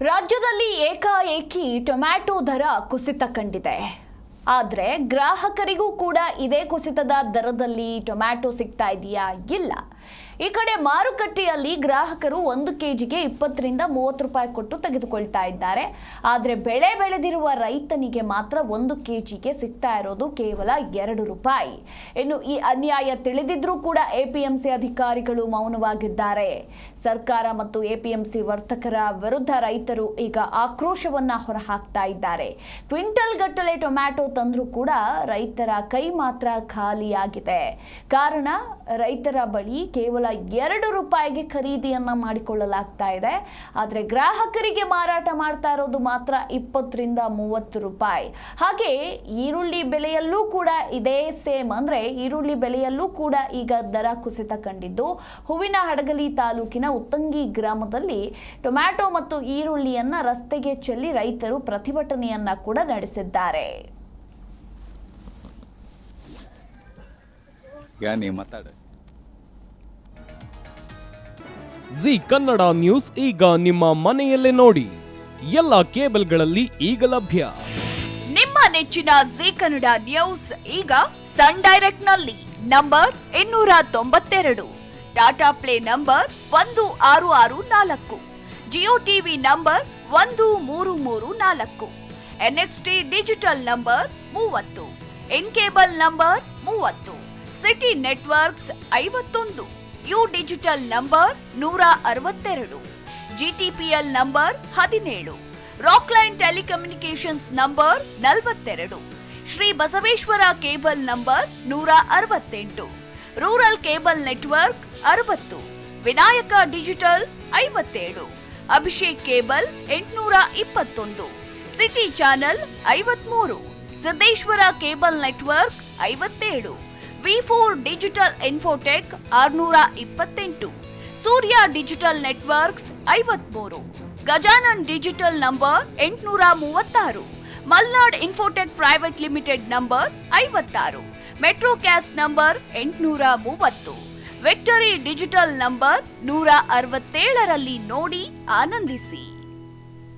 ರಾಜ್ಯದಲ್ಲಿ ಏಕಾಏಕಿ ಟೊಮ್ಯಾಟೊ ದರ ಕುಸಿತ ಕಂಡಿದೆ. ಆದರೆ ಗ್ರಾಹಕರಿಗೂ ಕೂಡ ಇದೇ ಕುಸಿತದ ದರದಲ್ಲಿ ಟೊಮ್ಯಾಟೊ ಸಿಗ್ತಾ ಇದೆಯಾ? ಇಲ್ಲ. ಈ ಕಡೆ ಮಾರುಕಟ್ಟೆಯಲ್ಲಿ ಗ್ರಾಹಕರು 1 ಕೆಜಿಗೆ 20 ರಿಂದ 30 ರೂಪಾಯಿ ಕೊಟ್ಟು ತೆಗೆದುಕೊಳ್ತಾ ಇದ್ದಾರೆ. ಆದರೆ ಬೆಳೆ ಬೆಳೆದಿರುವ ರೈತನಿಗೆ ಮಾತ್ರ 1 ಕೆಜಿಗೆ ಸಿಗ್ತಾ ಇರೋದು ಕೇವಲ 2 ರೂಪಾಯಿ. ಇನ್ನು ಈ ಅನ್ಯಾಯ ತಿಳಿದಿದ್ರೂ ಕೂಡ ಎಪಿಎಂಸಿ ಅಧಿಕಾರಿಗಳು ಮೌನವಾಗಿದ್ದಾರೆ. ಸರ್ಕಾರ ಮತ್ತು ಎಪಿಎಂಸಿ ವರ್ತಕರ ವಿರುದ್ಧ ರೈತರು ಈಗ ಆಕ್ರೋಶವನ್ನ ಹೊರಹಾಕ್ತಾ ಇದ್ದಾರೆ. ಕ್ವಿಂಟಲ್ ಗಟ್ಟಲೆ ಟೊಮ್ಯಾಟೊ ತಂದ್ರೂ ಕೂಡ ರೈತರ ಕೈ ಮಾತ್ರ ಖಾಲಿಯಾಗಿದೆ. ಕಾರಣ ರೈತರ ಬಳಿ ಕೇವಲ 2 ರೂಪಾಯಿಗೆ ಖರೀದಿಯನ್ನ ಮಾಡಿಕೊಳ್ಳಲಾಗ್ತಾ ಇದೆ. ಆದರೆ ಗ್ರಾಹಕರಿಗೆ ಮಾರಾಟ ಮಾಡ್ತಾ ಇರೋದು ಮಾತ್ರ 20 ರಿಂದ 30 ರೂಪಾಯಿ. ಹಾಗೆ ಈರುಳ್ಳಿ ಬೆಲೆಯಲ್ಲೂ ಕೂಡ ಇದೇ ಸೇಮ್, ಅಂದ್ರೆ ಈರುಳ್ಳಿ ಬೆಲೆಯಲ್ಲೂ ಕೂಡ ಈಗ ದರ ಕುಸಿತ ಕಂಡಿದ್ದು, ಹೂವಿನಹಡಗಲಿ ತಾಲೂಕಿನ ಉತ್ತಂಗಿ ಗ್ರಾಮದಲ್ಲಿ ಟೊಮ್ಯಾಟೊ ಮತ್ತು ಈರುಳ್ಳಿಯನ್ನ ರಸ್ತೆಗೆ ಚೆಲ್ಲಿ ರೈತರು ಪ್ರತಿಭಟನೆಯನ್ನ ಕೂಡ ನಡೆಸಿದ್ದಾರೆ. ಜಿ ಕನ್ನಡ ನ್ಯೂಸ್ ಈಗ ನಿಮ್ಮ ಮನೆಯಲ್ಲೇ ನೋಡಿ. ಎಲ್ಲ ಕೇಬಲ್ಗಳಲ್ಲಿ ಈಗ ಲಭ್ಯ. ನಿಮ್ಮ ನೆಚ್ಚಿನ ಜಿ ಕನ್ನಡ ನ್ಯೂಸ್ ಈಗ ಸನ್ ಡೈರೆಕ್ಟ್ ನಲ್ಲಿ number 292, Tata play number 1664, Jio TV number 1334, NXT digital number 30, in cable number 30, city networks 51, U digital number 162, GTPL number 17, Rockline telecommunications number 42, Shri Basaveshwara cable number 168, rural cable network 60, Vinayaka digital 57, Abhishek cable 821, city channel 53, Siddeshwara cable network 57, V4 digital Infotech 628, Surya digital networks 53, Gajanan digital number 836, Malnad Infotech private limited number 56, Metrocast number 830, Victory Digital number 167ರಲ್ಲಿ ನೋಡಿ ಆನಂದಿಸಿ.